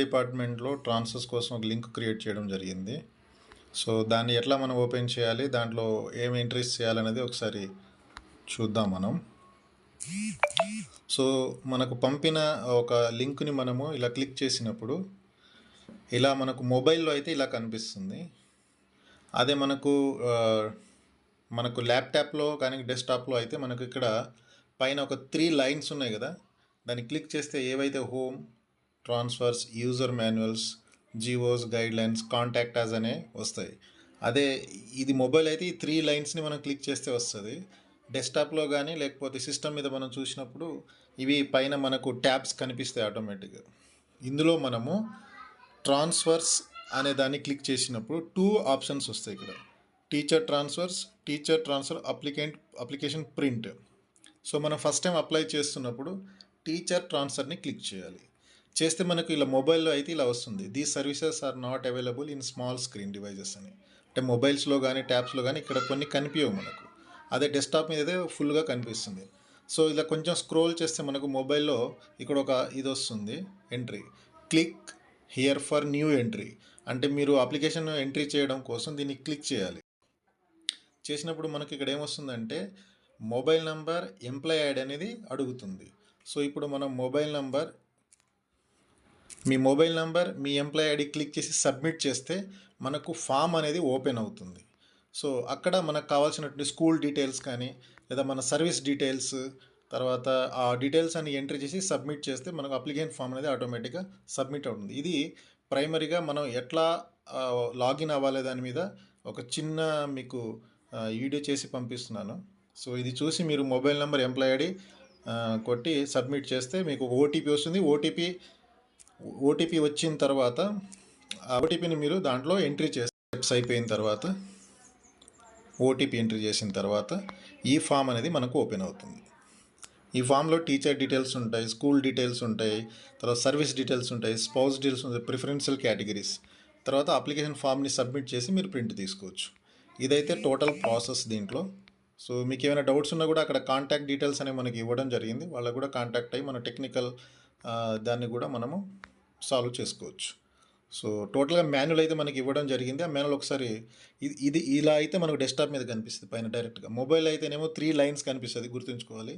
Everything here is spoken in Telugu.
డిపార్ట్మెంట్లో ట్రాన్స్ఫర్స్ కోసం ఒక లింక్ క్రియేట్ చేయడం జరిగింది. సో దాన్ని ఎట్లా మనం ఓపెన్ చేయాలి, దాంట్లో ఏం ఎంట్రీస్ చేయాలనేది ఒకసారి చూద్దాం మనం. సో మనకు పంపిన ఒక లింక్ని మనము ఇలా క్లిక్ చేసినప్పుడు ఇలా మనకు మొబైల్లో అయితే ఇలా కనిపిస్తుంది. అదే మనకు ల్యాప్టాప్లో కానీ డెస్క్టాప్లో అయితే మనకు ఇక్కడ పైన ఒక 3 లైన్స్ ఉన్నాయి కదా, దాన్ని క్లిక్ చేస్తే ఏవైతే home, transfers, user manuals, GOs, guidelines, contact us అనే వస్తాయి. అదే ఇది మొబైల్ అయితే ఈ 3 లైన్స్ని మనం క్లిక్ చేస్తే వస్తుంది. డెస్క్టాప్లో కానీ లేకపోతే సిస్టమ్ మీద మనం చూసినప్పుడు ఇవి పైన మనకు ట్యాబ్స్ కనిపిస్తాయి ఆటోమేటిక్గా. ఇందులో మనము ట్రాన్స్ఫర్స్ అనే దాన్ని క్లిక్ చేసినప్పుడు 2 ఆప్షన్స్ వస్తాయి ఇక్కడ. Teacher transfer application print. So మనం ఫస్ట్ టైం అప్లై చేస్తున్నప్పుడు టీచర్ ట్రాన్స్ఫర్ని క్లిక్ చేయాలి. చేస్తే మనకు ఇలా మొబైల్లో అయితే ఇలా వస్తుంది, these services are not available in small screen devices అని. అంటే మొబైల్స్లో కానీ ట్యాబ్స్లో కానీ ఇక్కడ కొన్ని కనిపించవు మనకు. అదే డెస్క్టాప్ మీద అయితే ఫుల్గా కనిపిస్తుంది. సో ఇలా కొంచెం స్క్రోల్ చేస్తే మనకు మొబైల్లో ఇక్కడ ఒక ఇది వస్తుంది, entry. Click here for new entry. అంటే మీరు అప్లికేషన్ ఎంట్రీ చేయడం కోసం దీన్ని క్లిక్ చేయాలి. చేసినప్పుడు మనకి ఇక్కడ ఏమొస్తుందంటే మొబైల్ నంబర్, ఎంప్లాయ్ ఐడి అనేది అడుగుతుంది. సో ఇప్పుడు మనం మీ మొబైల్ నంబర్, మీ ఎంప్లాయ్ ఐడి క్లిక్ చేసి సబ్మిట్ చేస్తే మనకు ఫామ్ అనేది ఓపెన్ అవుతుంది. సో అక్కడ మనకు కావాల్సినటువంటి స్కూల్ డీటెయిల్స్ కానీ లేదా మన సర్వీస్ డీటెయిల్స్, తర్వాత ఆ డీటెయిల్స్ అని ఎంట్రీ చేసి సబ్మిట్ చేస్తే మనకు అప్లికేషన్ ఫామ్ అనేది ఆటోమేటిక్గా సబ్మిట్ అవుతుంది. ఇది ప్రైమరీగా మనం ఎట్లా లాగిన్ అవ్వాలి దాని మీద ఒక చిన్న మీకు వీడియో చేసి పంపిస్తున్నాను. సో ఇది చూసి మీరు మొబైల్ నెంబర్, ఎంప్లాయ్ ఐడి కొట్టి సబ్మిట్ చేస్తే మీకు ఓటీపీ వస్తుంది. ఓటీపీ వచ్చిన తర్వాత ఆ ఓటీపీని మీరు దాంట్లో ఎంట్రీ చేస్తే స్టెప్స్ అయిపోయిన తర్వాత ఓటీపీ ఎంట్రీ చేసిన తర్వాత ఈ ఫామ్ అనేది మనకు ఓపెన్ అవుతుంది. ఈ ఫామ్లో టీచర్ డీటెయిల్స్ ఉంటాయి, స్కూల్ డీటెయిల్స్ ఉంటాయి, తర్వాత సర్వీస్ డీటెయిల్స్ ఉంటాయి, స్పౌస్ డీటెయిల్స్ ఉంటాయి, ప్రిఫరెన్షియల్ కేటగిరీస్, తర్వాత అప్లికేషన్ ఫామ్ని సబ్మిట్ చేసి మీరు ప్రింట్ తీసుకోవచ్చు. ఇదైతే టోటల్ ప్రాసెస్ దీంట్లో. సో మీకు ఏమైనా డౌట్స్ ఉన్నా కూడా అక్కడ కాంటాక్ట్ డీటెయిల్స్ అనేవి మనకి ఇవ్వడం జరిగింది. వాళ్ళకు కూడా కాంటాక్ట్ అయ్యి మన టెక్నికల్ దాన్ని కూడా మనము సాల్వ్ చేసుకోవచ్చు. సో టోటల్గా మాన్యువల్ అయితే మనకి ఇవ్వడం జరిగింది. ఆ మాన్యువల్ ఒకసారి ఇది ఇలా అయితే మనకు డెస్క్టాప్ మీద కనిపిస్తుంది పైన డైరెక్ట్గా. మొబైల్ అయితేనేమో 3 లైన్స్ కనిపిస్తుంది, గుర్తుంచుకోవాలి.